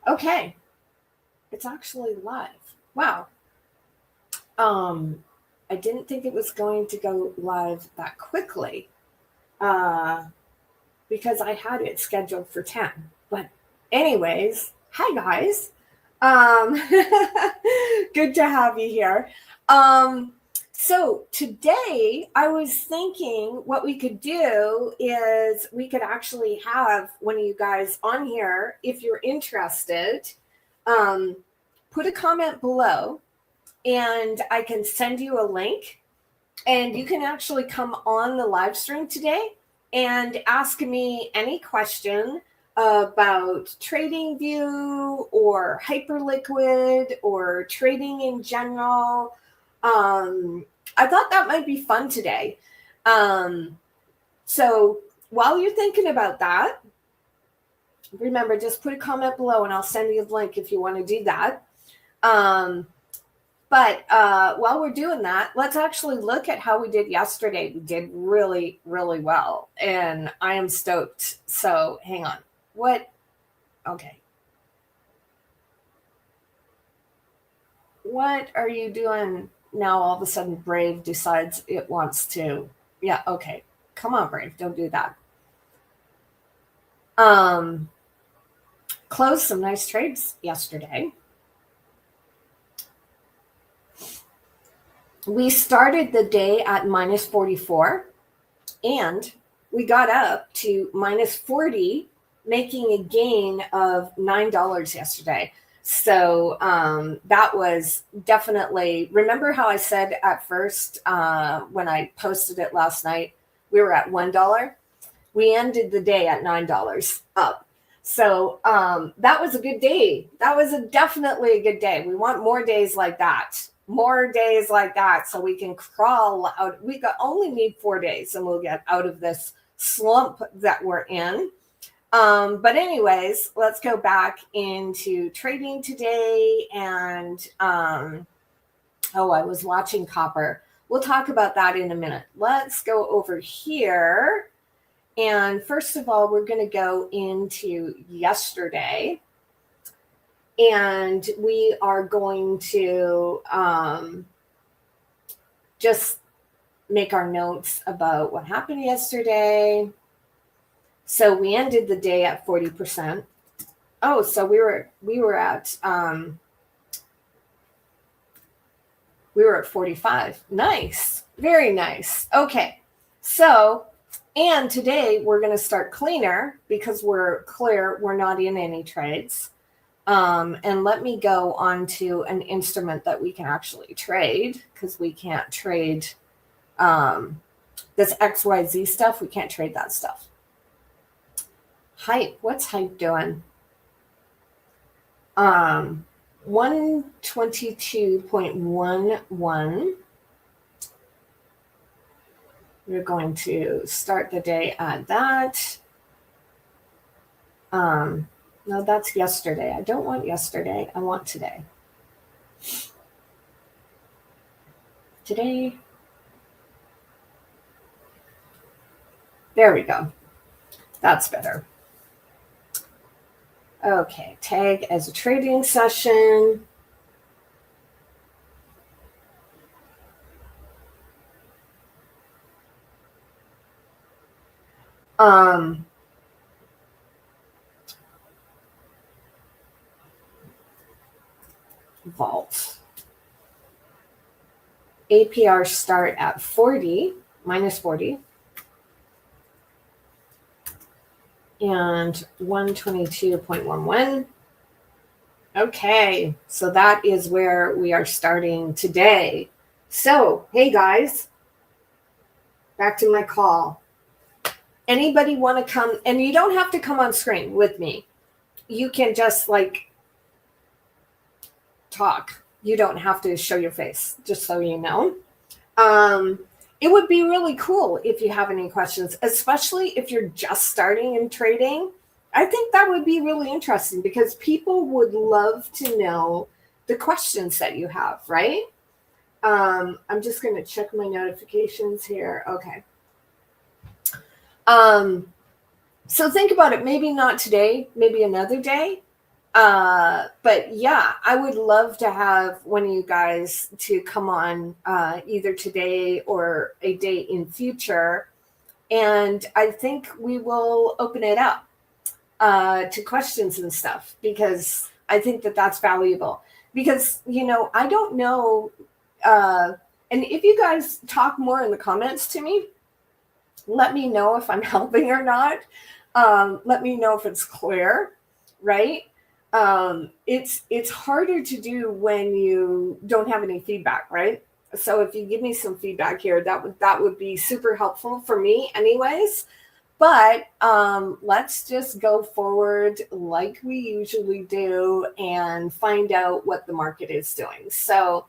Okay, it's actually live. Wow. I didn't think it was going to go live that quickly uh, because I had it scheduled for 10. But, anyways, hi guys. Um, Good to have you here. Um, so, today I was thinking what we could do is we could actually have one of you guys on here if you're interested. Um, Put a comment below and I can send you a link and you can actually come on the live stream today and ask me any question about TradingView or Hyperliquid or trading in general. I thought that might be fun today. So while you're thinking about that, remember, just put a comment below and I'll send you the link if you want to do that. But while we're doing that, let's actually look at how we did yesterday. We did really, really well. And I am stoked. So hang on. What? Okay. What are you doing now? All of a sudden, Brave decides it wants to. Yeah, okay. Come on, Brave. Don't do that. Closed some nice trades yesterday. We started the day at minus 44 and we got up to minus 40, making a gain of $9 yesterday. So that was definitely, remember how I said at first when I posted it last night, we were at $1. We ended the day at $9 up. So that was a good day. That was definitely a good day. We want more days like that. More days like that so we can crawl out. We only need 4 days and we'll get out of this slump that we're in. But anyways, let's go back into trading today. And I was watching copper. We'll talk about that in a minute. Let's go over here. And first of all, we're going to go into yesterday. And we are going to just make our notes about what happened yesterday. So we ended the day at 40%. Oh, so we were at 45. Nice. Very nice. Okay. So, and today we're going to start cleaner because we're clear. We're not in any trades. And let me go on to an instrument that we can actually trade because we can't trade this XYZ stuff. We can't trade that stuff. Hype. What's Hype doing? 122.11. We're going to start the day at that. No, that's yesterday. I don't want yesterday. I want today. Today. There we go. That's better. Okay, tag as a trading session. Vault. APR start at 40, minus 40. And 122.11. Okay, so that is where we are starting today. So, hey guys, back to my call. Anybody want to come? And you don't have to come on screen with me. You can just talk. You don't have to show your face, just so you know. It would be really cool if you have any questions, especially if you're just starting in trading. I think that would be really interesting because people would love to know the questions that you have, right? I'm just going to check my notifications here. Okay. So think about it. Maybe not today, maybe another day. But yeah, I would love to have one of you guys to come on either today or a day in future. And I think we will open it up to questions and stuff, because I think that that's valuable. Because, I don't know. And if you guys talk more in the comments to me, let me know if I'm helping or not. Let me know if it's clear, right? It's harder to do when you don't have any feedback, right? So if you give me some feedback here, that would be super helpful for me, anyways. But let's just go forward like we usually do and find out what the market is doing. So,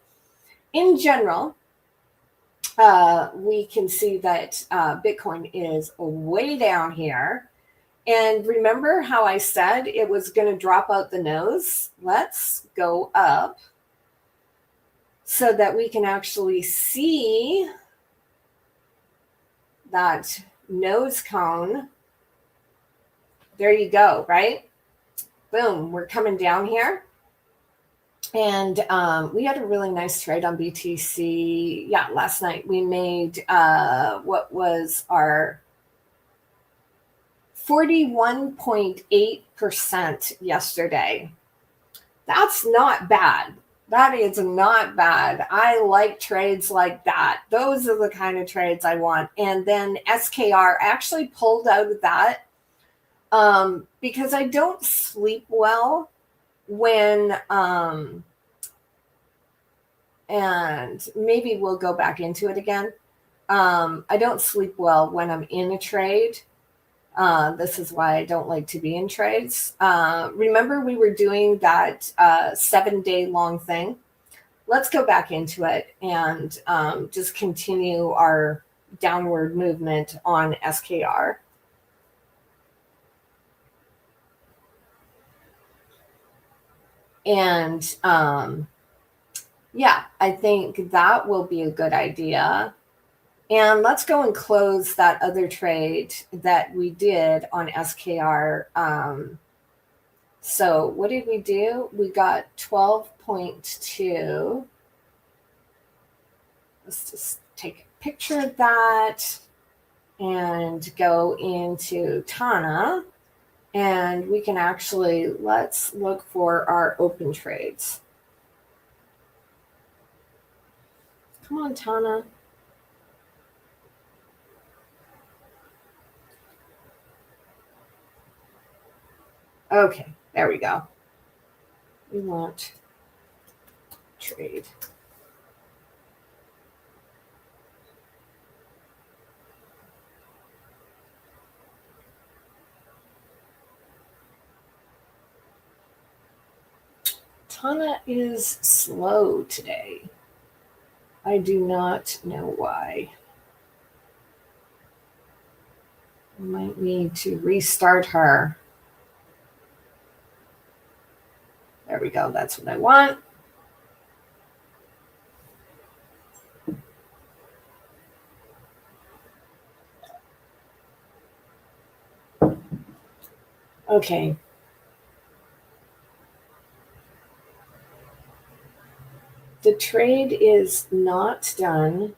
in general, we can see that Bitcoin is way down here. And remember how I said it was going to drop out the nose? Let's go up so that we can actually see that nose cone. There you go, right? Boom, we're coming down here. And we had a really nice trade on BTC. Yeah, last night we made what was our 41.8% yesterday. That's not bad. That is not bad. I like trades like that. Those are the kind of trades I want. And then SKR actually pulled out of that because I don't sleep well when and maybe we'll go back into it again. I don't sleep well when I'm in a trade. This is why I don't like to be in trades. Remember, we were doing that 7-day long thing. Let's go back into it and just continue our downward movement on SKR. And yeah, I think that will be a good idea. And let's go and close that other trade that we did on SKR. So what did we do? We got 12.2. Let's just take a picture of that and go into Tana. And we can actually, let's look for our open trades. Come on, Tana. Okay, there we go. We want trade. Tana is slow today. I do not know why. I might need to restart her. There we go. That's what I want. Okay. The trade is not done.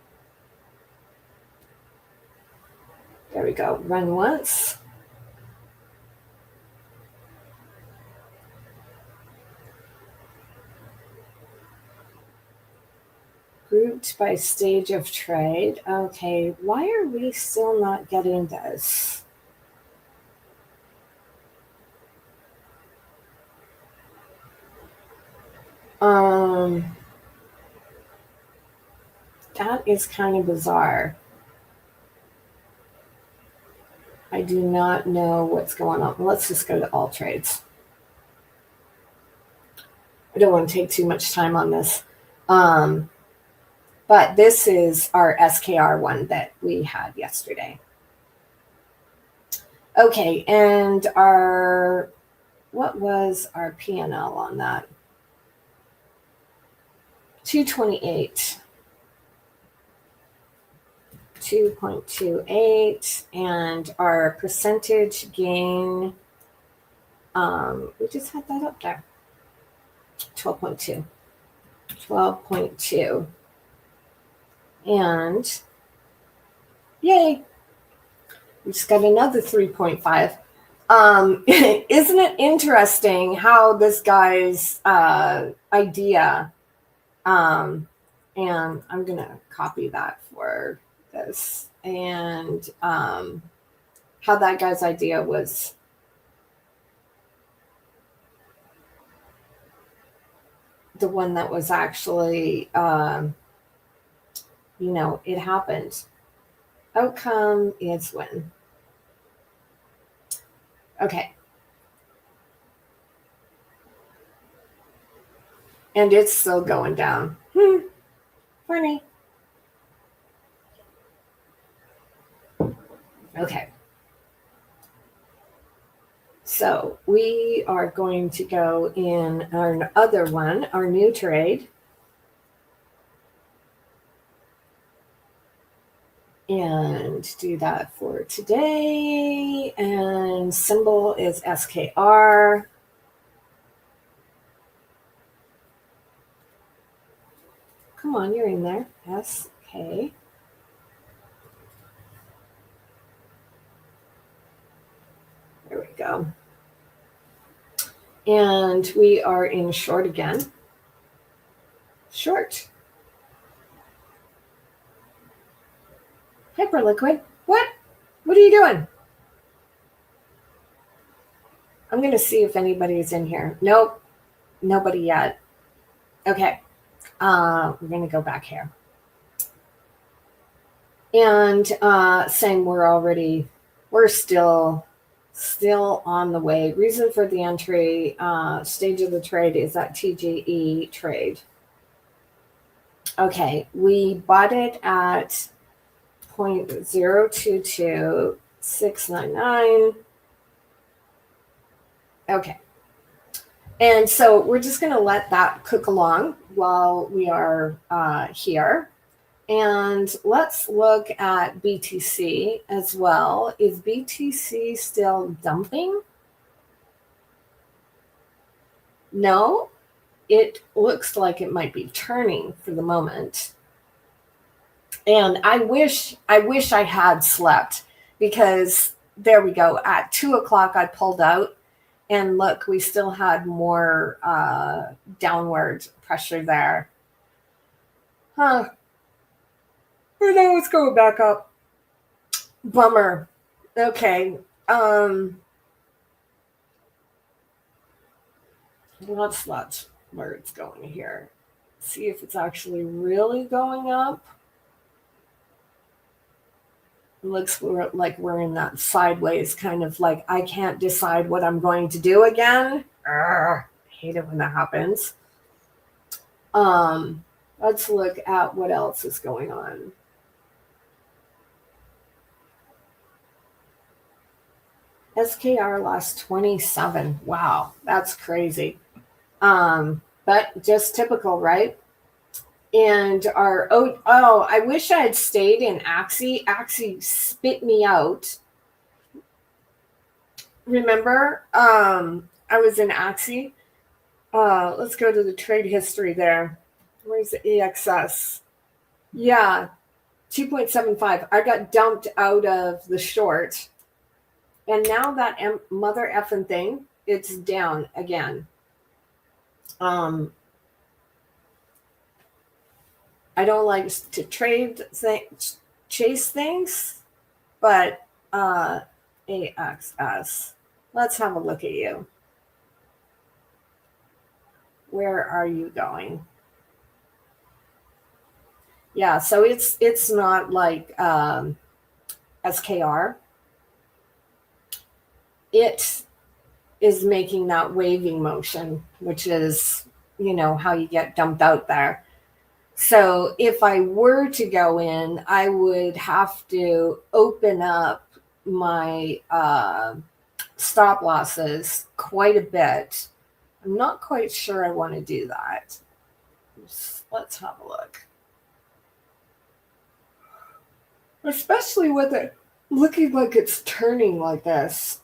There we go. Run once. Grouped by stage of trade. Okay, why are we still not getting this? That is kind of bizarre. I do not know what's going on. Let's just go to all trades. I don't want to take too much time on this. But this is our SKR one that we had yesterday. Okay, and what was our P&L on that? 228. 2.28, and our percentage gain We just had that up there. 12.2. 12.2. And yay, we just got another 3.5. Isn't it interesting how this guy's idea, and I'm going to copy that for this, and how that guy's idea was the one that was actually, it happened. Outcome is win. Okay. And it's still going down. Funny. Okay. So we are going to go in our other one, our new trade. And do that for today. And symbol is SKR. Come on, you're in there. SK. There we go. And we are in short again. Short. Hyperliquid. What? What are you doing? I'm going to see if anybody's in here. Nope. Nobody yet. Okay. We're going to go back here. And saying we're still on the way. Reason for the entry, stage of the trade is that TGE trade. Okay, we bought it at 0.022699. Okay. And so we're just going to let that cook along while we are here. And let's look at BTC as well. Is BTC still dumping? No, it looks like it might be turning for the moment. And I wish I had slept, because there we go. At 2:00, I pulled out, and look, we still had more downward pressure there. Huh. But now it's going back up. Bummer. Okay. Let's watch where it's going here. See if it's actually really going up. It looks like we're in that sideways kind of like, I can't decide what I'm going to do again. I hate it when that happens. Let's look at what else is going on. SKR lost 27. Wow, that's crazy. But just typical, right? And our I wish I had stayed in Axie. Axie spit me out. Remember, I was in Axie. Let's go to the trade history there. Where's the EXS? Yeah, 2.75. I got dumped out of the short. And now that mother effing thing, it's down again. I don't like to chase things, but AXS. Let's have a look at you. Where are you going? Yeah, so it's not like SKR. It is making that waving motion, which is, how you get dumped out there. So if I were to go in, I would have to open up my stop losses quite a bit. I'm not quite sure I want to do that. Let's have a look. Especially with it looking like it's turning like this.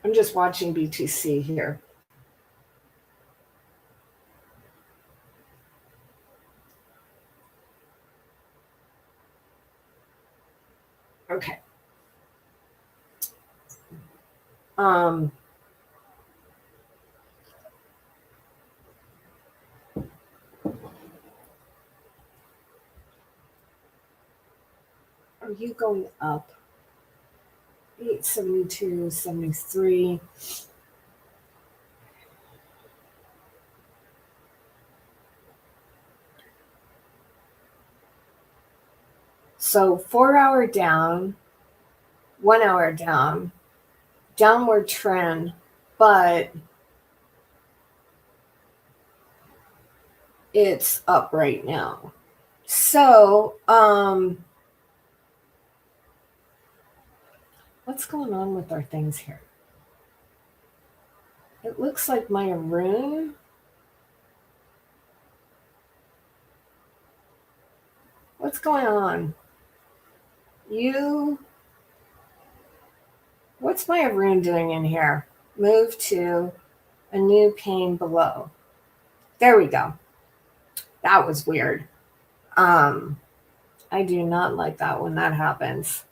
I'm just watching BTC here. Okay. Are you going up? 872, 73. So 4 hour down, 1 hour down, downward trend, but it's up right now. So, what's going on with our things here? It looks like my Arun. What's going on? What's my Arun doing in here? Move to a new pane below. There we go. That was weird. I do not like that when that happens.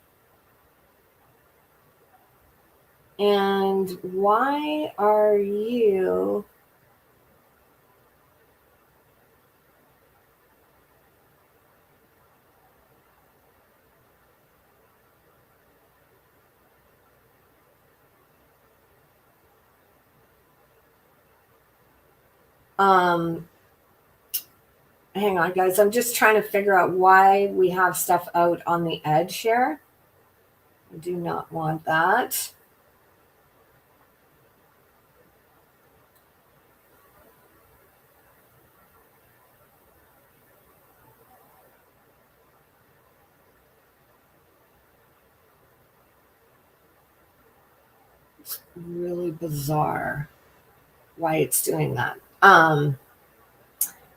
And why are you hang on guys, I'm just trying to figure out why we have stuff out on the edge here. I do not want that. It's really bizarre why it's doing that.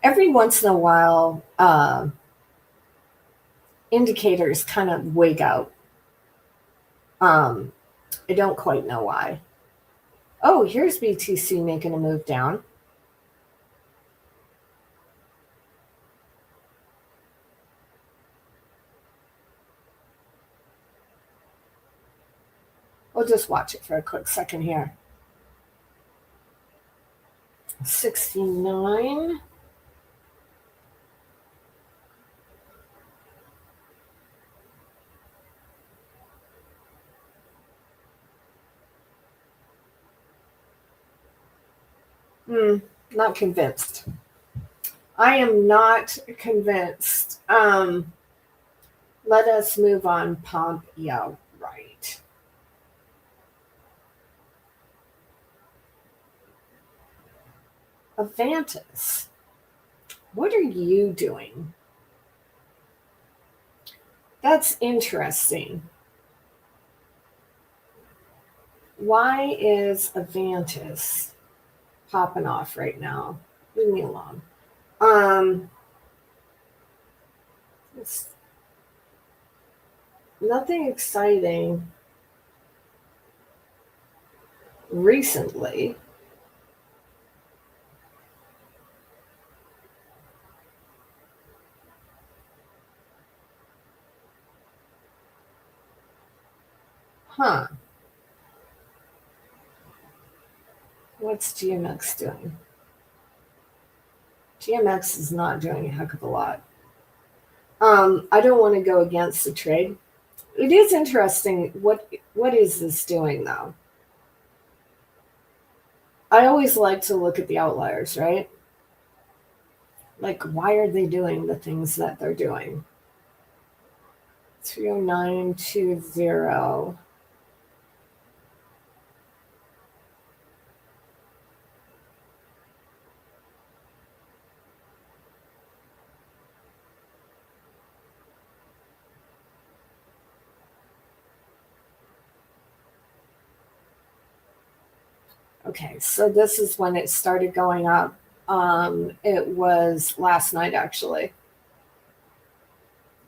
Every once in a while, indicators kind of wig out. I don't quite know why. Oh, here's BTC making a move down. We'll just watch it for a quick second here. 69. Not convinced. I am not convinced. Let us move on. Pomp. Yeah, right. Avantis. What are you doing? That's interesting. Why is Avantis popping off right now? Leave me alone. It's nothing exciting recently. Huh. What's GMX doing? GMX is not doing a heck of a lot. I don't want to go against the trade. It is interesting. What is this doing though? I always like to look at the outliers, right? Like, why are they doing the things that they're doing? 30920. Okay, so this is when it started going up. It was last night actually.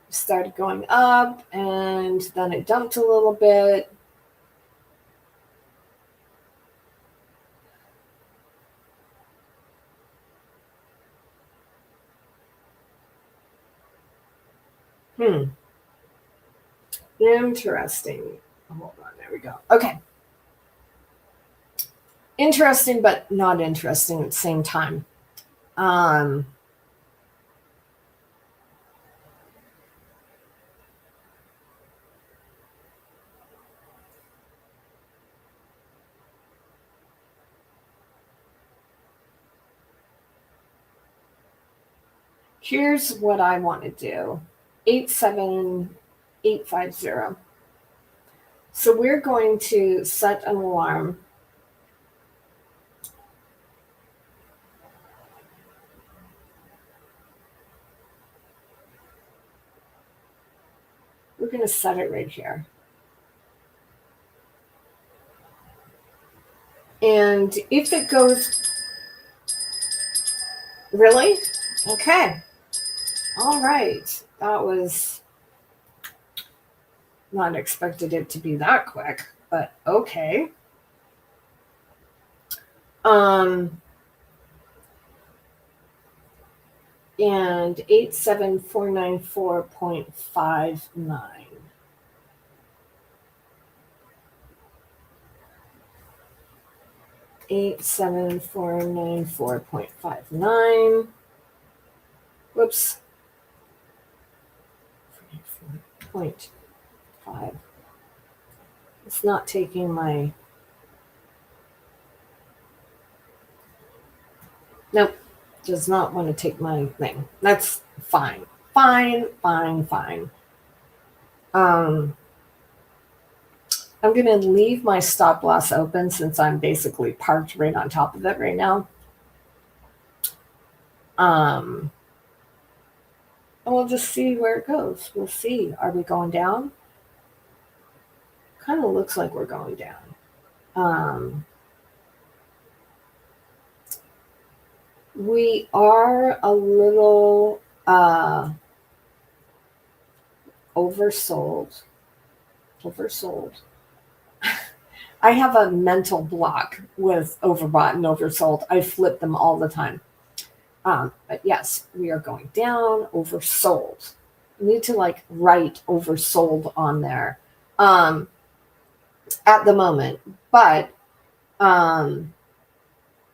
Started going up and then it dumped a little bit. Interesting. Hold on. There we go. Okay. Interesting, but not interesting at the same time. Um, Here's what I want to do. 87850. So we're going to set an alarm. We're going to set it right here. And if it goes, really? Okay. All right. That was not expected it to be that quick, but okay. And 87494.59. 87494.59. Whoops. 0.5. It's not taking my. Nope. Does not want to take my thing. That's fine. Fine. I'm going to leave my stop loss open since I'm basically parked right on top of it right now. And we'll just see where it goes. We'll see. Are we going down? Kind of looks like we're going down. We are a little oversold. I have a mental block with overbought and oversold. I flip them all the time. But yes, we are going down, oversold. I need to write oversold on there at the moment. But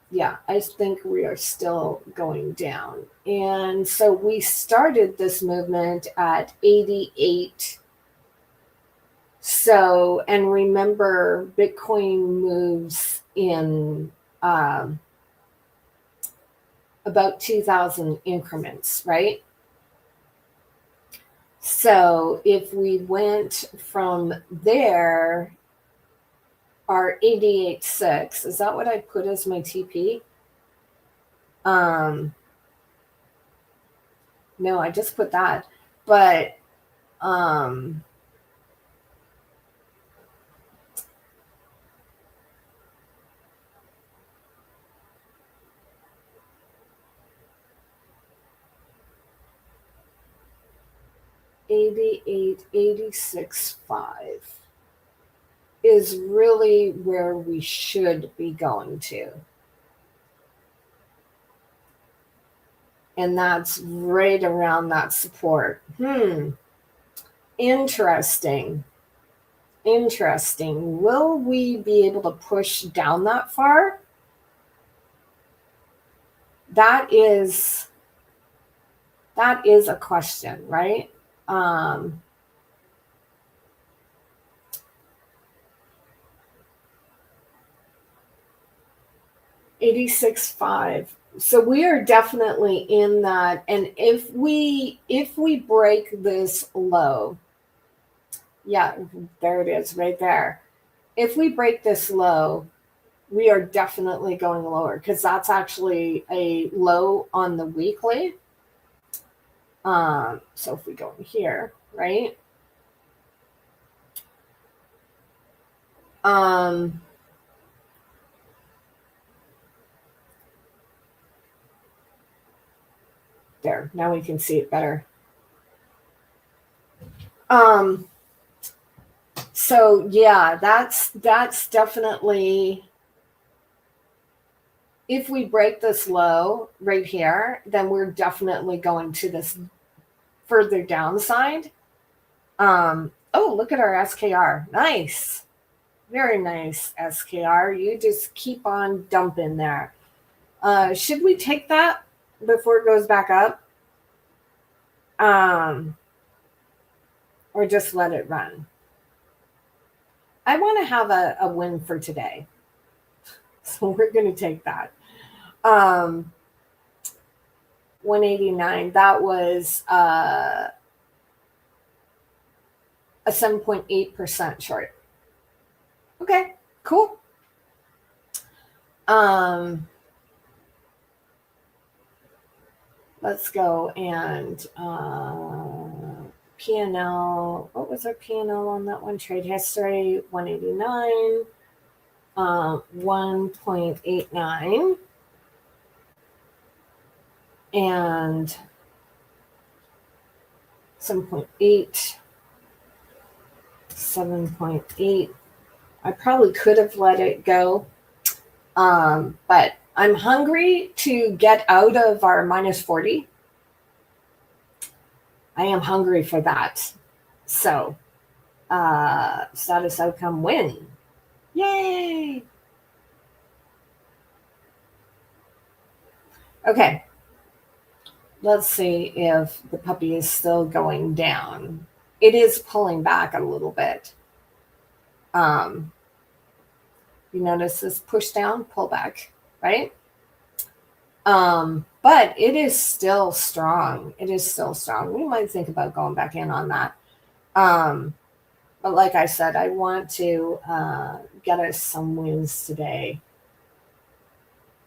yeah, I think we are still going down. And so we started this movement at 88. So, and remember, Bitcoin moves in about 2,000 increments, right? So if we went from there, our 88.6, is that what I put as my TP? No, I just put that. But 86.5 is really where we should be going to. And that's right around that support. Interesting. Will we be able to push down that far? That is a question, right? 86.5. So we are definitely in that. And if we break this low, yeah, there it is right there. If we break this low, we are definitely going lower because that's actually a low on the weekly. So if we go in here, right? There, now we can see it better. So yeah, that's definitely, if we break this low right here, then we're definitely going to this further downside. Oh, look at our SKR. Nice. Very nice, SKR. You just keep on dumping there. Should we take that before it goes back up? Or just let it run? I want to have a win for today. So we're going to take that. 189, that was a 7.8% short. Okay, cool. Let's go and P&L. What was our P&L on that one? Trade history, 189, 1.89, and 7.8, 7.8. I probably could have let it go, but I'm hungry to get out of our minus 40. I am hungry for that. So, status outcome win. Yay! Okay. Let's see if the puppy is still going down. It is pulling back a little bit. You notice this push down, pull back, right? But it is still strong. It is still strong. We might think about going back in on that. But like I said, I want to get us some wins today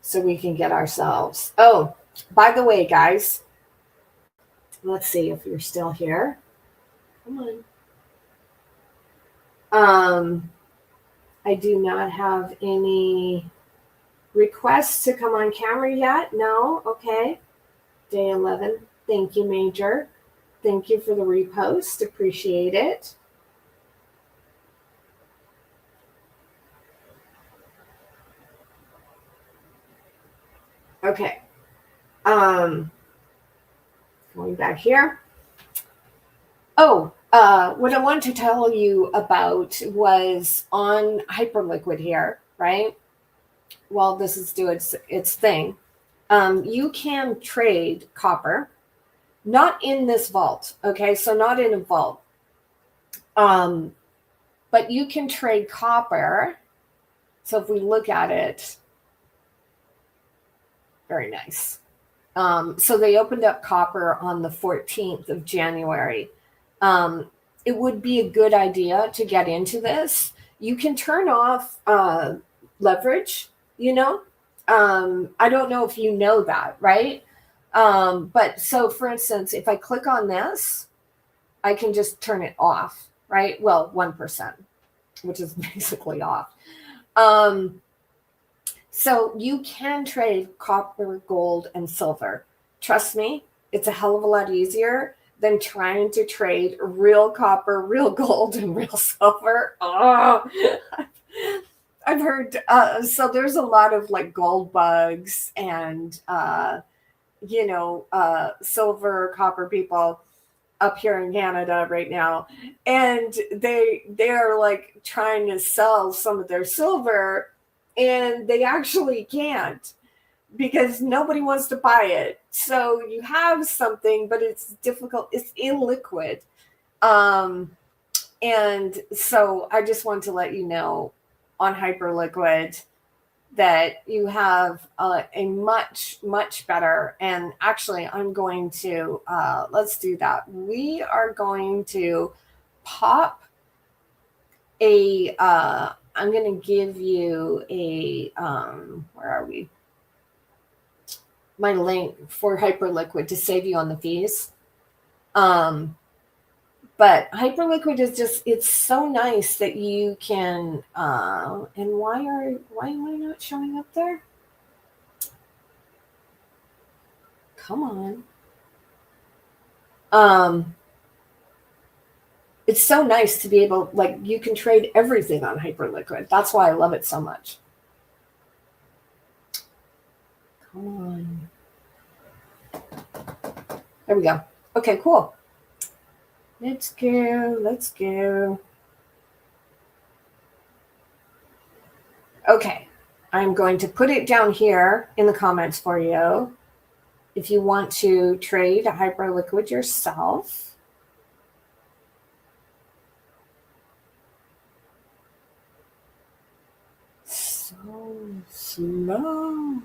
so we can get ourselves. Oh, by the way, guys, let's see if you're still here. Come on. I do not have any requests to come on camera yet. No? Okay. Day 11. Thank you, Major. Thank you for the repost. Appreciate it. Okay. Going back here. Oh, what I wanted to tell you about was on Hyperliquid here, right? While this is doing its thing, you can trade copper, not in this vault, okay? So not in a vault. But you can trade copper. So if we look at it, very nice. So they opened up copper on the 14th of January. It would be a good idea to get into this. You can turn off leverage, you know. I don't know if you know that, right? But so for instance, if I click on this, I can just turn it off, right? Well, 1%, which is basically off. So you can trade copper, gold, and silver. Trust me, it's a hell of a lot easier than trying to trade real copper, real gold, and real silver. Oh, I've heard, so there's a lot of like gold bugs and, silver, copper people up here in Canada right now. And they're like trying to sell some of their silver, and they actually can't because nobody wants to buy it. So you have something, but it's difficult. It's illiquid. And so I just want to let you know on Hyperliquid that you have a much, much better. And actually, I'm going to, let's do that. We are going to pop I'm going to give you where are we? My link for Hyperliquid to save you on the fees. But Hyperliquid is just, it's so nice that you can, and why am I not showing up there? Come on. It's so nice to be able, like, you can trade everything on Hyperliquid. That's why I love it so much. Come on. There we go. Okay, cool. Let's go. Let's go. Okay. I'm going to put it down here in the comments for you if you want to trade a Hyperliquid yourself. So slow.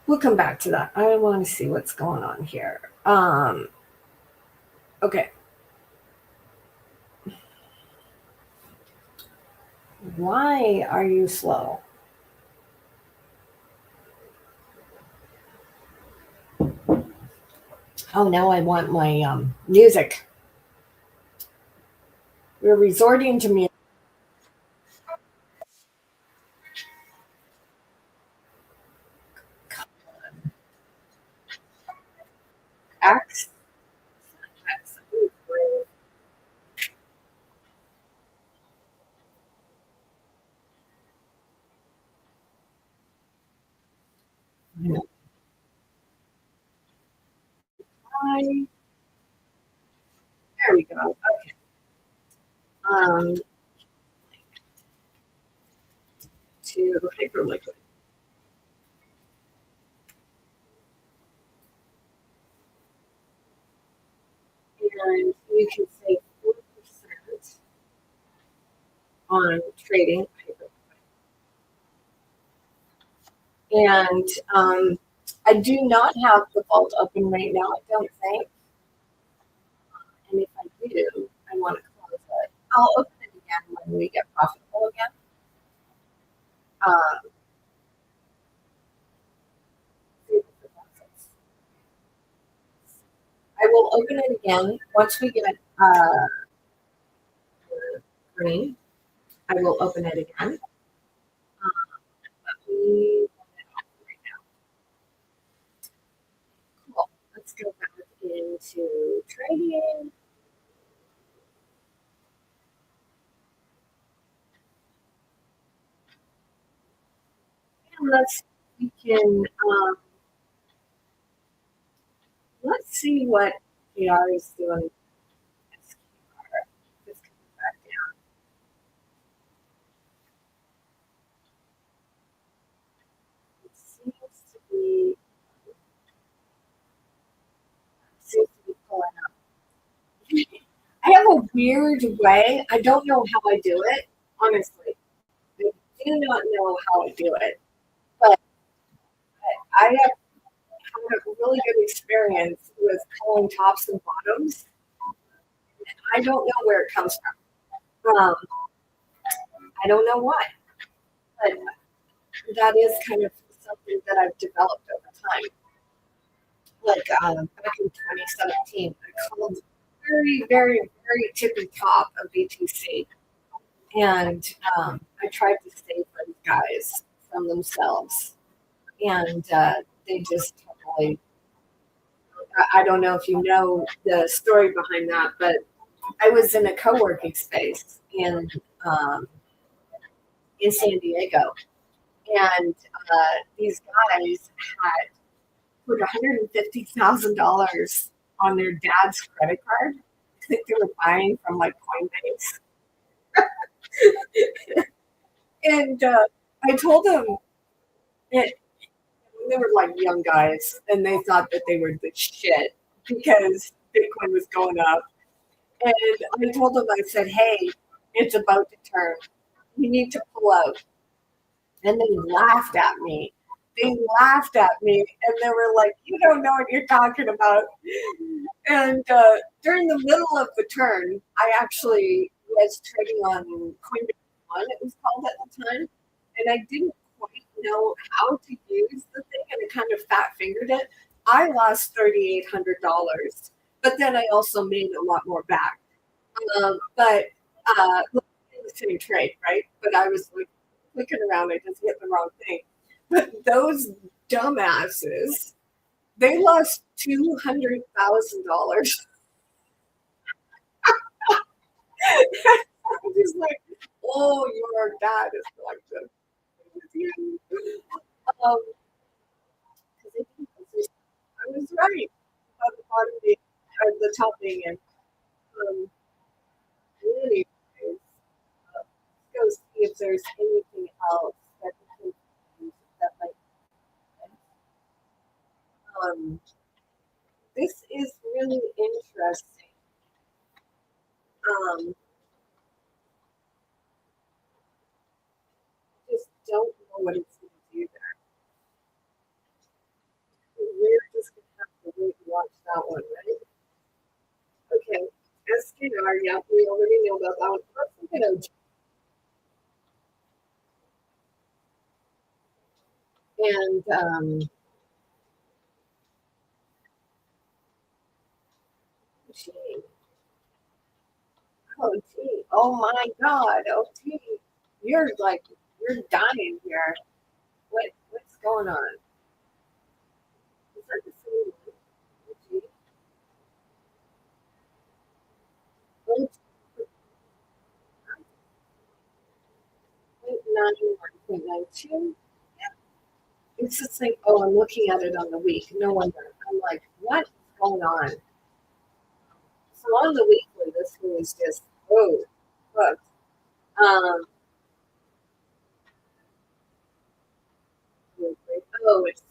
We'll come back to that. I want to see what's going on here. Okay. Why are you slow? Oh, now I want my music. We're resorting to music. X. There we go. Okay. Um, to Hyperliquid. And you can save 4% on trading Hyperliquid. And I do not have the vault open right now, I don't think. And if I do, I want to close it. I'll open it again when we get profitable again. Um, I will open it again once we get green. I will open it again. We Cool. Let's go back into trading. And we can let's see what KR is doing. SKR is coming back down. It seems to be pulling up. I have a weird way. I don't know how I do it, honestly. I do not know how I do it, but I have had a really good experience with calling tops and bottoms. I don't know where it comes from. I don't know why, but that is kind of something that I've developed over time. Like back in 2017, I called very tippy top of BTC, and I tried to save those guys from themselves, and they just totally. I don't know if you know the story behind that, but I was in a co-working space um, in San Diego, and these guys had put $150,000 on their dad's credit card. I think they were buying from like Coinbase, and I told them that they were like young guys, and they thought that they were the shit because Bitcoin was going up. And I told them, I said, "Hey, it's about to turn. You need to pull out." And they laughed at me. They laughed at me, and they were like, "You don't know what you're talking about." And during the middle of the turn, I actually was trading on Coinbase One, it was called at the time, and I didn't quite know how to use the thing, and I kind of fat fingered it. I lost $3,800, but then I also made a lot more back. But in the same trade, right? But I was like clicking around, I just hit the wrong thing. But those dumbasses, they lost $200,000. I'm just like, oh, your dad is like this. Um, I was right about the bottom. the topping and um, anyways, go see if there's anything else that we can use that might. Um, this is really interesting. Just don't know what it's going to do there. We're just going to have to wait and watch that one, right? Okay. SKR, yeah, we already know about that one. Let's look at OG. And OG. OG. Oh my God, OG. You're like, you're dying here. What's going on? Is that the same one? OG. 0.91, It's just like, oh, I'm looking at it on the week. No wonder. I'm like, what's going on? So on the weekly, this one is just, oh, look. Um, oh, it's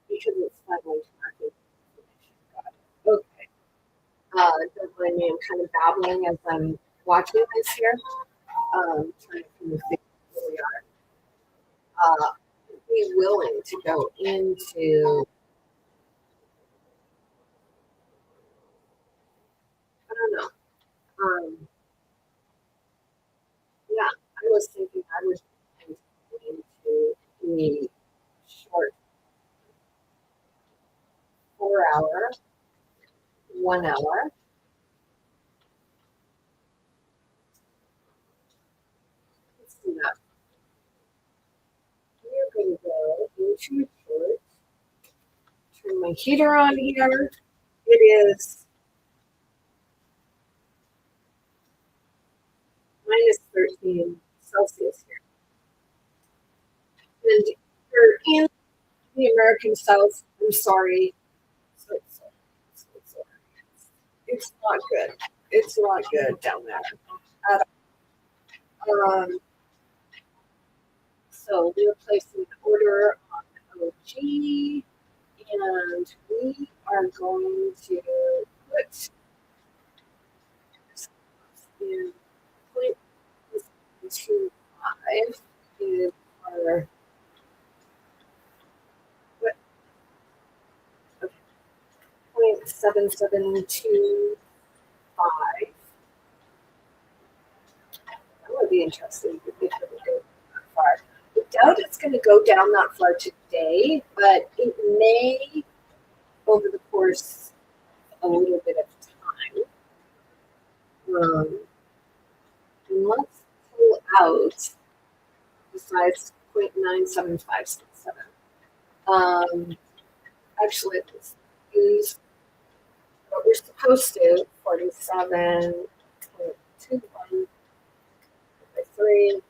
because it's finally tracking information. Got it. Okay. Don't mind me. I'm kind of babbling as I'm watching this here. Trying to kind of think where we are. Be willing to go into, I don't know. Yeah, I was thinking I would go into the short 4 hour, 1 hour. Let's do that. We're going to go into a short. Turn my heater on here. It is -13 Celsius here. And you're in the American South. I'm sorry. So it's not good. It's not good down there. Um, so we're placing an order on OG, and we are going to put in 0.25 is our what, okay, 0.7725. That would be interesting if it would go that far. I doubt it's going to go down that far today, but it may over the course of a little bit of time. Let's pull out besides 0.97567. Actually, let's use what we're supposed to 47.21 by 3,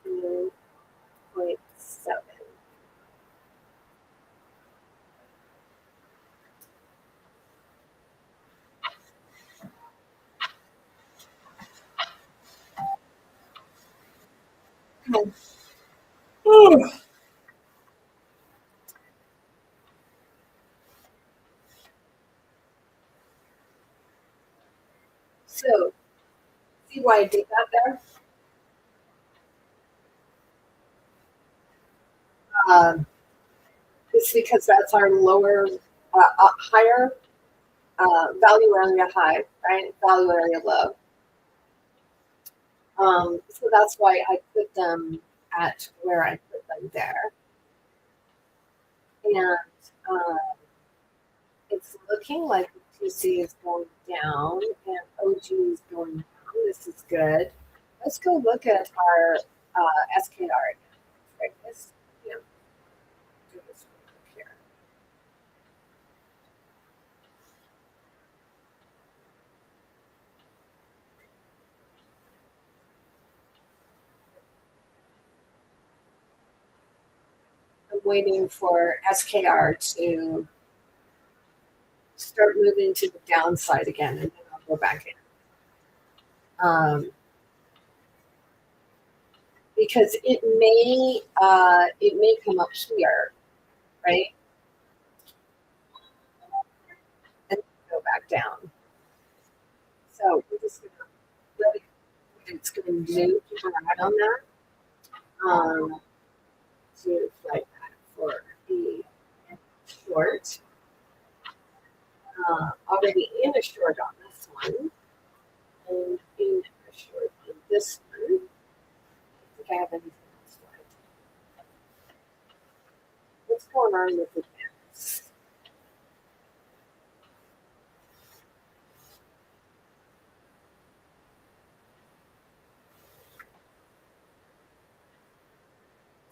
15.7. So, see why I did that there? Um, it's because that's our lower, higher value area high, right? Value area low. So that's why I put them at where I put them there. And um, it's looking like TC is going down and OG is going down. This is good. Let's go look at our SKR again. Right? Let's do this real quick here. I'm waiting for SKR to start moving to the downside again, and then I'll go back in. Because it may come up here, right, and go back down. So we're just gonna let it what it's going to do. Keep an eye on that. To flight back for the short. Already in a short on this one, and in a short on this one. I think I have anything else right. What's going on with the dance?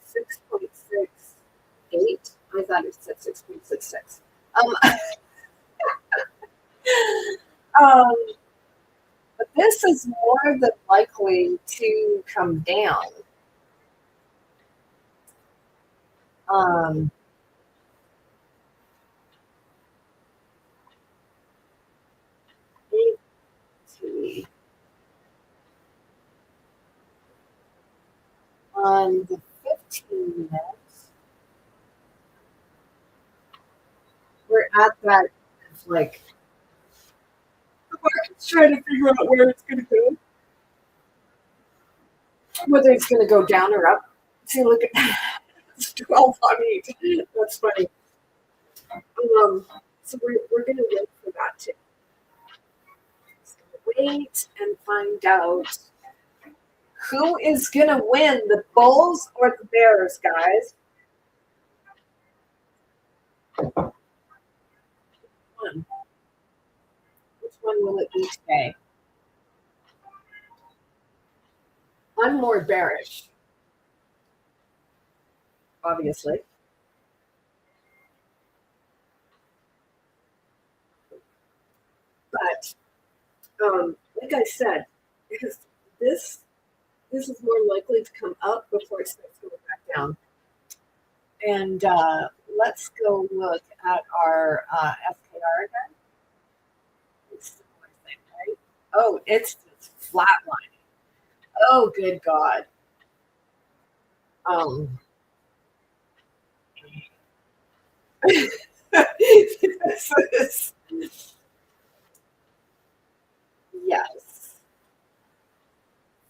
$6.68. I thought it said 6.66. Um, but this is more than likely to come down. Um, on the 15 minutes, we're at that, like, the market's trying to figure out where it's going to go, whether it's going to go down or up. See, look at it's 12 on 8. That's funny. So we're going to wait for that too. Wait and find out who is going to win, the Bulls or the Bears, guys. Which one will it be today? I'm more bearish, obviously. But like I said, because this is more likely to come up before it starts going back down. And let's go look at our SKR again. It's the same thing, right? Oh, it's just flatlining. Oh, good God. This is, yes,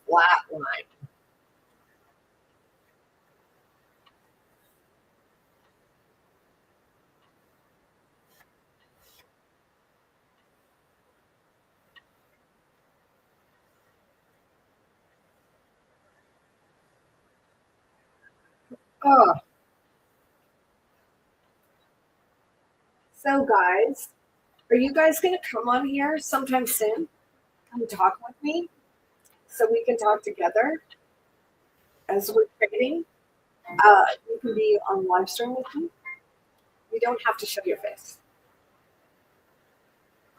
flatline. Oh, so guys, are you guys going to come on here sometime soon? Come talk with me so we can talk together as we're trading. You can be on live stream with me. You don't have to show your face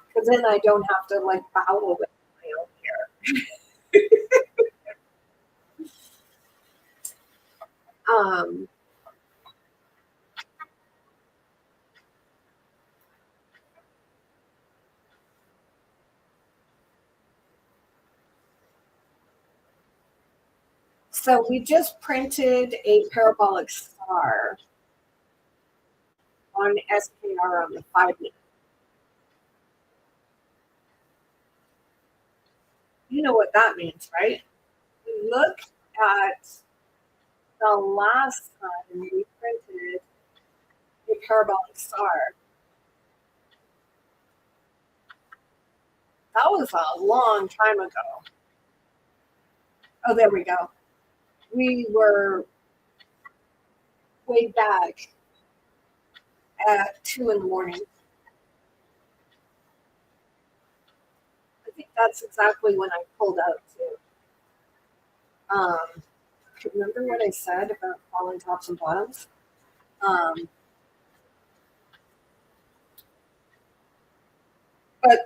because then I don't have to like bow with my own hair. So we just printed a parabolic star on SKR on the 5-minute. You know what that means, right? Look at the last time we printed a parabolic star. That was a long time ago. Oh, there we go. We were way back at 2 in the morning. I think that's exactly when I pulled out too. Remember what I said about falling tops and bottoms? But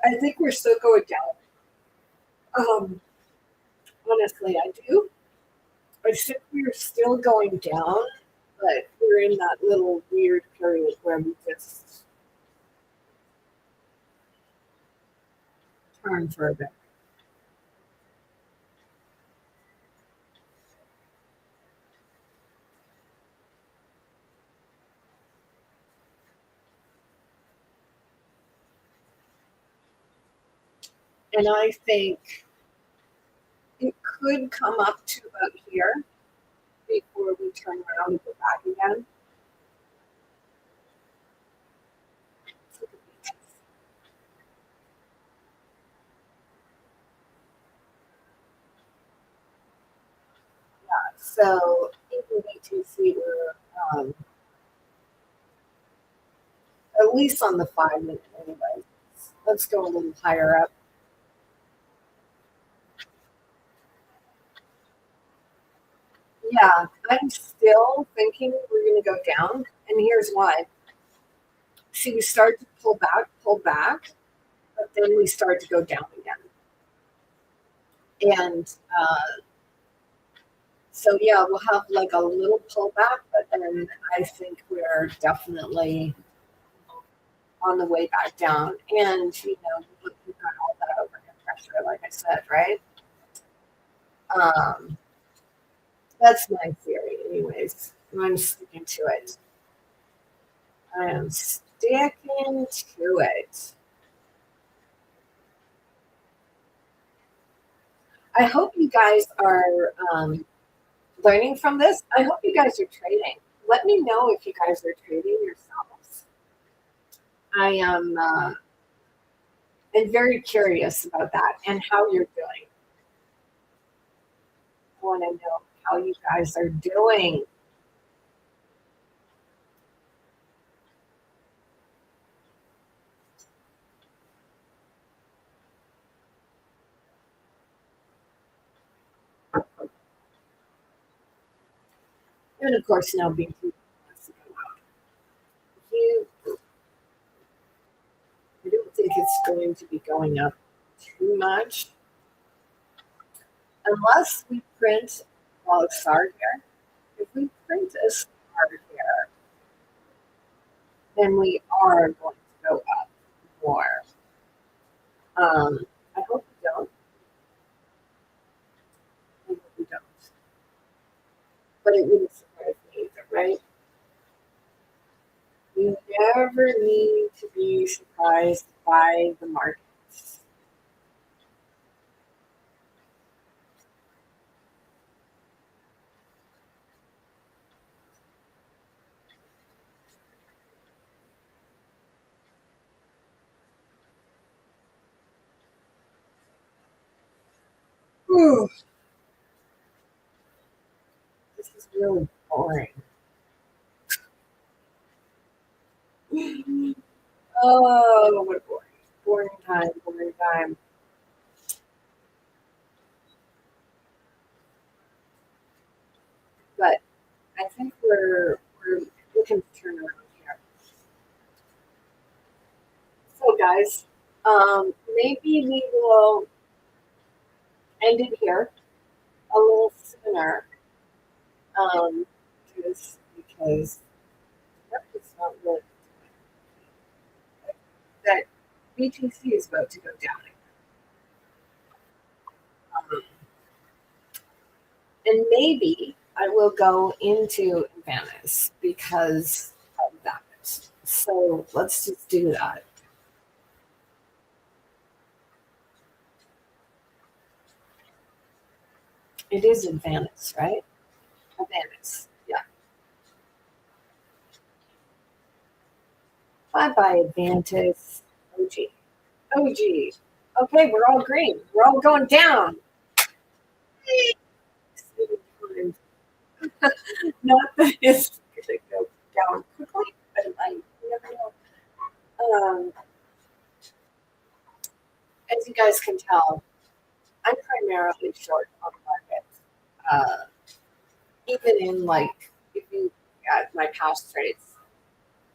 I think we're still going down. Honestly, I do. I think we're still going down but we're in that little weird period where we just turn for a bit. And I think it could come up to about here before we turn around and go back again. So even BTC, we're at least on the 5 minute anyway. Let's go a little higher up. Yeah, I'm still thinking we're going to go down, and here's why. See, we start to pull back, but then we start to go down again. And so, yeah, we'll have like a little pullback, but then I think we're definitely on the way back down. And, we've got all that overhead pressure, like I said, right? Um, that's my theory, anyways. I'm sticking to it. I am sticking to it. I hope you guys are learning from this. I hope you guys are trading. Let me know if you guys are trading yourselves. I am and very curious about that and how you're doing. I want to know how you guys are doing. And of course, now BT wants to go out. You, I don't think it's going to be going up too much unless we print a SAR here. If we print a SAR here, then we are going to go up more. I hope we don't. I hope we don't. But it wouldn't surprise me either, right? You never need to be surprised by the markets. Whew, this is really boring. Oh, what a boring, boring time, boring time. But I think we're looking to turn around here. So, guys, maybe we will end it here a little sooner, um, because that was not really that BTC is about to go down. And maybe I will go into Venice because of that. So let's just do that. It is in Venice, right? Venice. Yeah. Bye bye, Advantis. OG. OG. Okay, we're all green. We're all going down. Not that it's going to go down quickly, but I never know. As you guys can tell, I'm primarily short on the market. Uh, Even in like, if you at my past trades,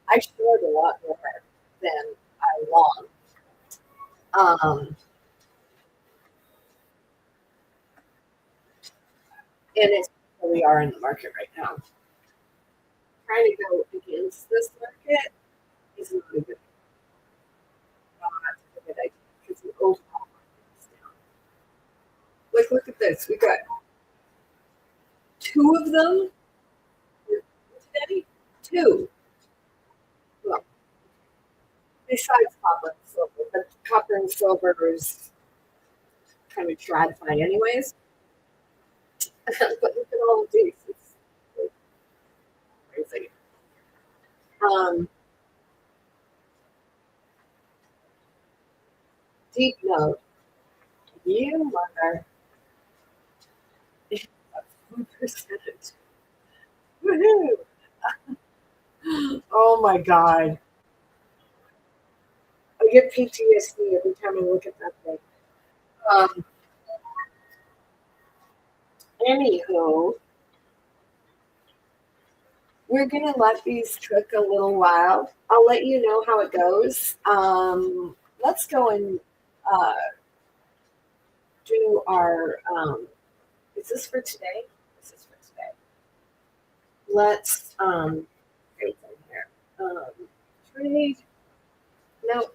I short a lot more than I long. Um, and it's where we are in the market right now. trying to go against this market is not a good idea because the overall market is down. Like, look at this. We got two of them today. Two. Well, besides copper and silver, but copper and silver is kind of stratified anyways. But look at all of these. It's like crazy. Um, deep note. You mother. 1%. Woohoo! Oh my god. I get PTSD every time I look at that thing. Um, Anywho, we're gonna let these cook a little while. I'll let you know how it goes. Let's go and uh, do our. Is this for today? This is for today. Let's right here. Trade. No,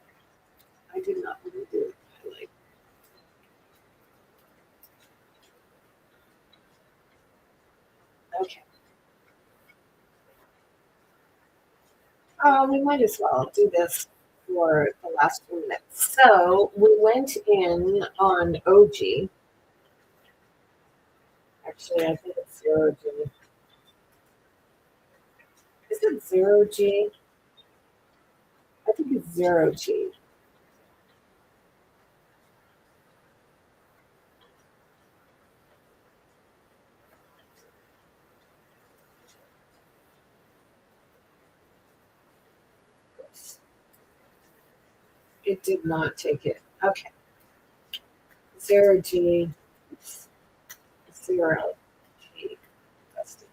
I did not want to do highlight. Okay. We might as well do this for the last few minutes. So we went in on OG. Actually, I think it's zero G. Is it zero G? I think it's zero G. It did not take it. Okay. Zero G. Zero G. Let's see.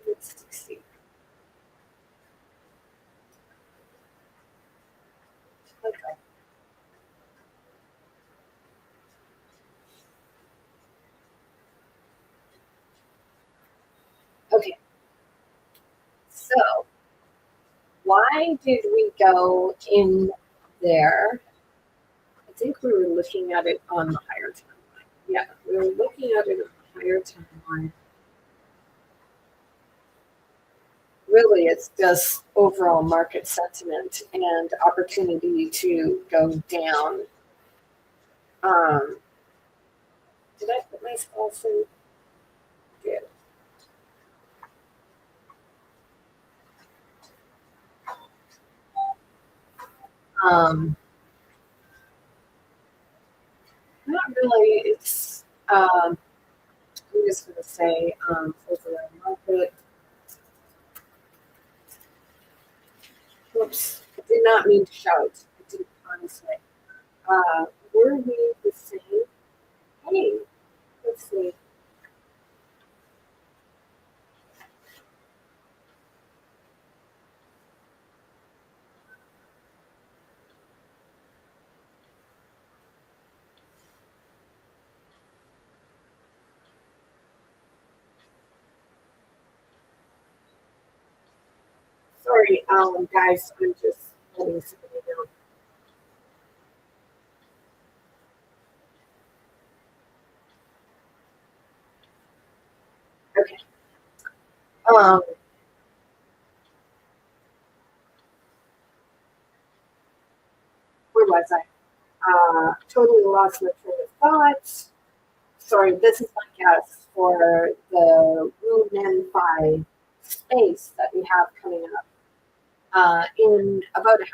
Let's see. Okay. Okay. So why did we go in there? I think we were looking at it on the higher timeline. Yeah, we were looking at it on the higher timeline. Really, it's just overall market sentiment and opportunity to go down. Um, did I put my spells in? Did. Um, Not really. It's I'm just gonna say overall market. Whoops! I did not mean to shout. I didn't honestly. Were we the same? Hey, let's see. Sorry, guys. I'm just letting somebody know. Okay. Um, where was I? Totally lost my train of thought. Sorry, this is my guess for the Wu Nanfai space that we have coming up in about a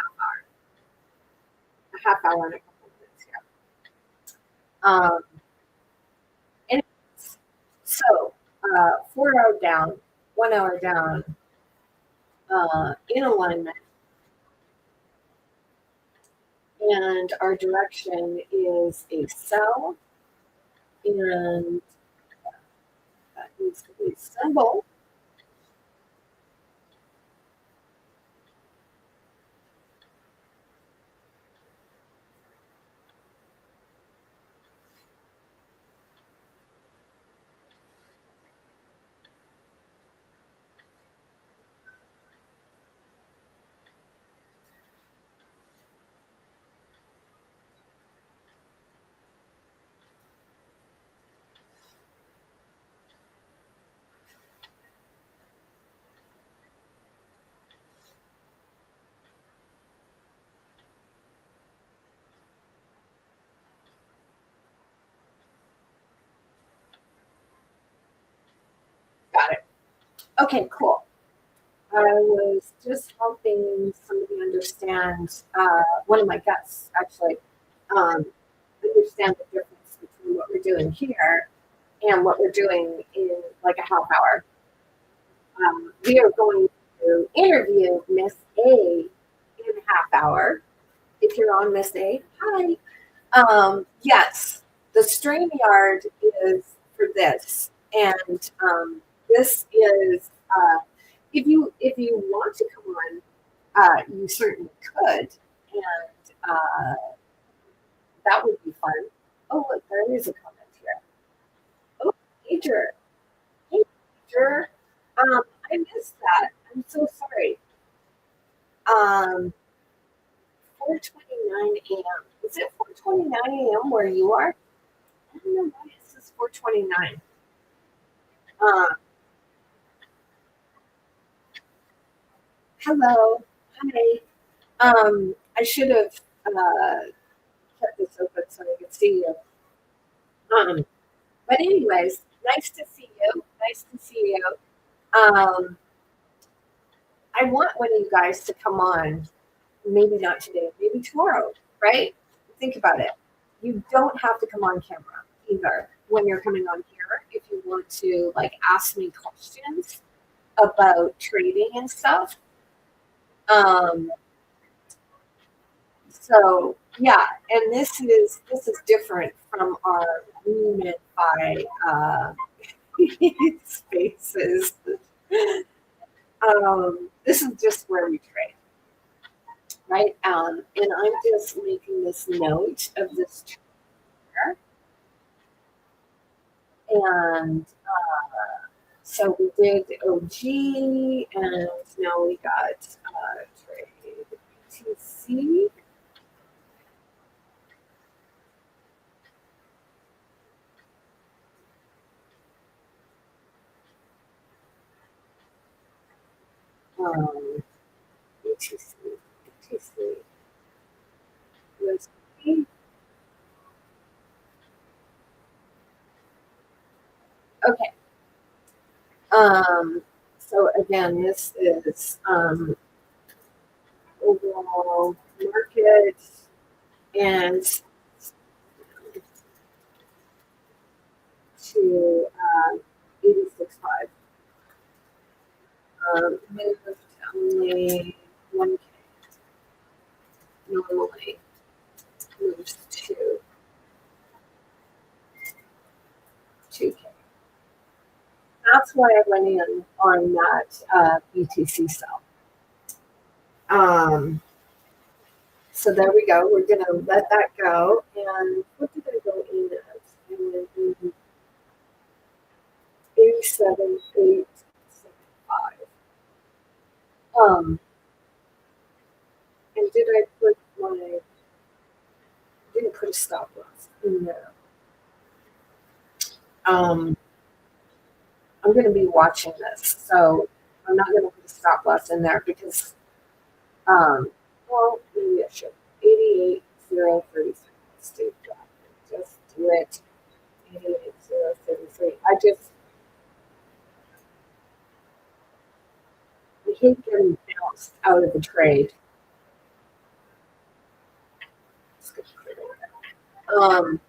half hour and a couple minutes here. Um, anyways, so 4 hour down, 1 hour down, in alignment, and our direction is a sell, and that needs to be a symbol. Okay, cool. I was just helping somebody understand, one of my guests actually, um, understand the difference between what we're doing here and what we're doing in like a half hour. We are going to interview Miss A in a half hour. If you're on, Miss A, hi. Yes, the StreamYard is for this, and this is if you want to come on, you certainly could, and that would be fun. Oh, look, there is a comment here. Oh, Major, hey, Major, I missed that. I'm so sorry. Um, 4:29 a.m. Is it 4:29 a.m. where you are? I don't know why it says 4:29. Um, Hello. Hi. I should have kept this open so I could see you. Um, but anyways, nice to see you. Nice to see you. Um, I want one of you guys to come on. Maybe not today. Maybe tomorrow. Right? Think about it. You don't have to come on camera either when you're coming on here. If you want to like ask me questions about trading and stuff. Um, So yeah, and this is different from our Unify spaces. This is just where we trade, right? And I'm just making this note of this chair, and so we did OG, and now we got trade BTC. Um, BTC, BTC, USD. Okay. Um, so again, this is overall market and to 86.5. Moved only 1K. Normally moves to 2K. That's why I went in on that BTC sell. Um, so there we go. We're gonna let that go. And what did I go in at? I went in 87,875. And did I put my didn't put a stop loss in there. Um, I'm going to be watching this, so I'm not going to put a stop loss in there because, well, maybe I should. 88,033. Let's do that. Just do it. 88,033. I hate getting bounced out of the trade. Um,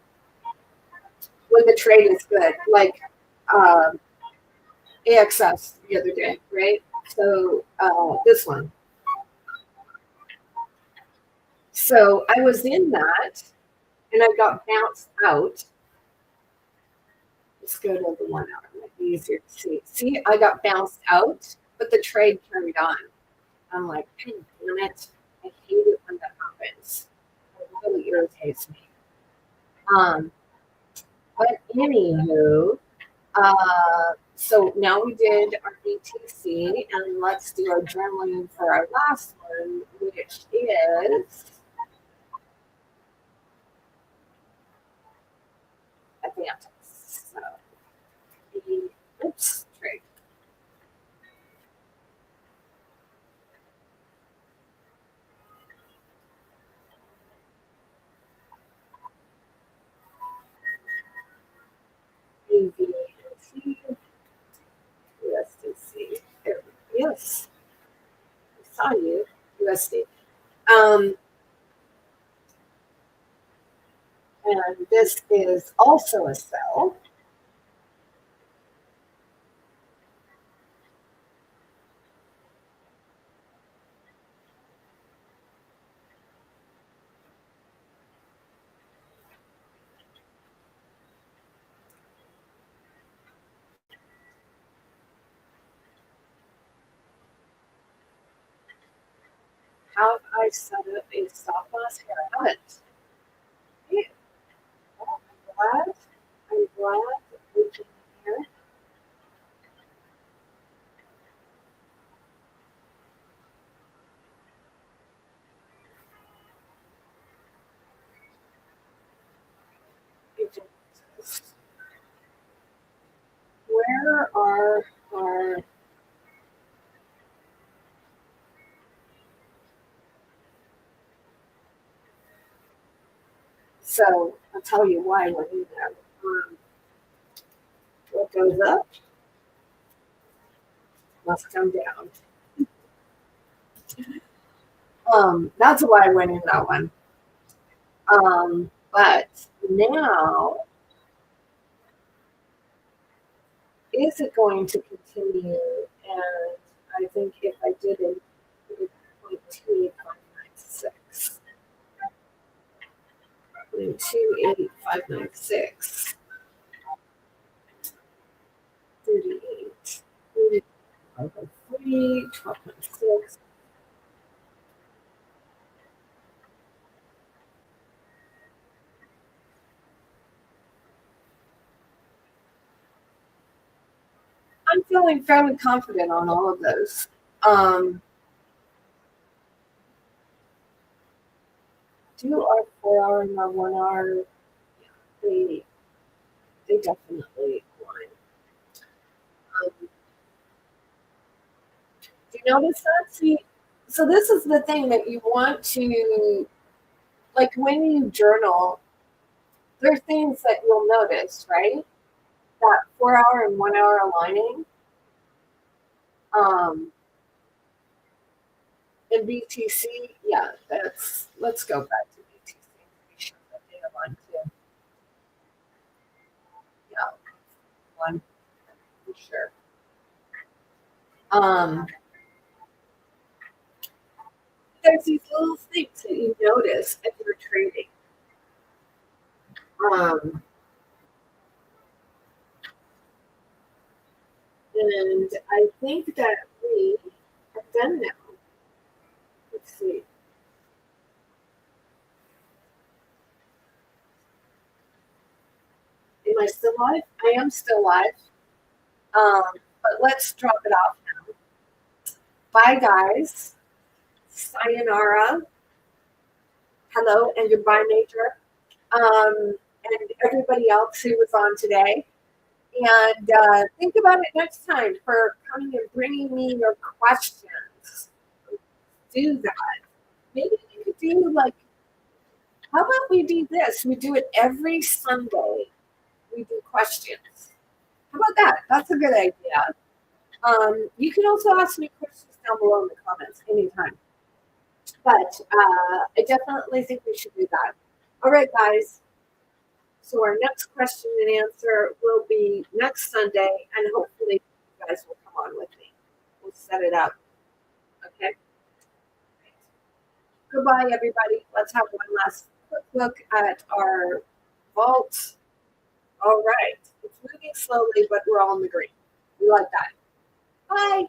when the trade is good, like um, AXS the other day, right? So this one. So I was in that and I got bounced out. Let's go to the 1 hour. It might be easier to see. See, I got bounced out, but the trade carried on. I'm like, damn it. I hate it when that happens. It really irritates me. Um, but anywho, so now we did our BTC, and let's do our journaling for our last one, which is Atlantis. So, oops, trade. AVNC, USDC. And this is also a sell. Have I set up a stop loss here? I haven't. Yeah. Well, I'm glad. I'm glad we can hear. Where are our so I'll tell you why when you have what goes up must come down. That's why I went in that one. But now is it going to continue? And I think if I did it, it would point 28596. 28596. 38. 12.6. I'm feeling fairly confident on all of those. Do our 4 hour and our 1 hour, they definitely align. Do you notice that? See, so this is the thing that you want to, like when you journal, there are things that you'll notice, right? That 4 hour and 1 hour aligning. In BTC, yeah, let's go back to BTC. Be sure that they align too. Yeah, one for sure. Um, there's these little things that you notice if you're trading. Um, and I think that we have done now. Let's see. Am I still live? I am still live. Um, but let's drop it off now. Bye, guys. Sayonara. Hello and goodbye, Major. And everybody else who was on today. And think about it next time for coming and bringing me your questions. Do that. Maybe you could do like, how about we do this? We do it every Sunday. We do questions. How about that? That's a good idea. You can also ask me questions down below in the comments anytime. But I definitely think we should do that. All right, guys. So our next question and answer will be next Sunday, and hopefully you guys will come on with me. We'll set it up. Okay. Goodbye, everybody. Let's have one last quick look at our vault. All right. It's moving slowly, but we're all in the green. We like that. Bye.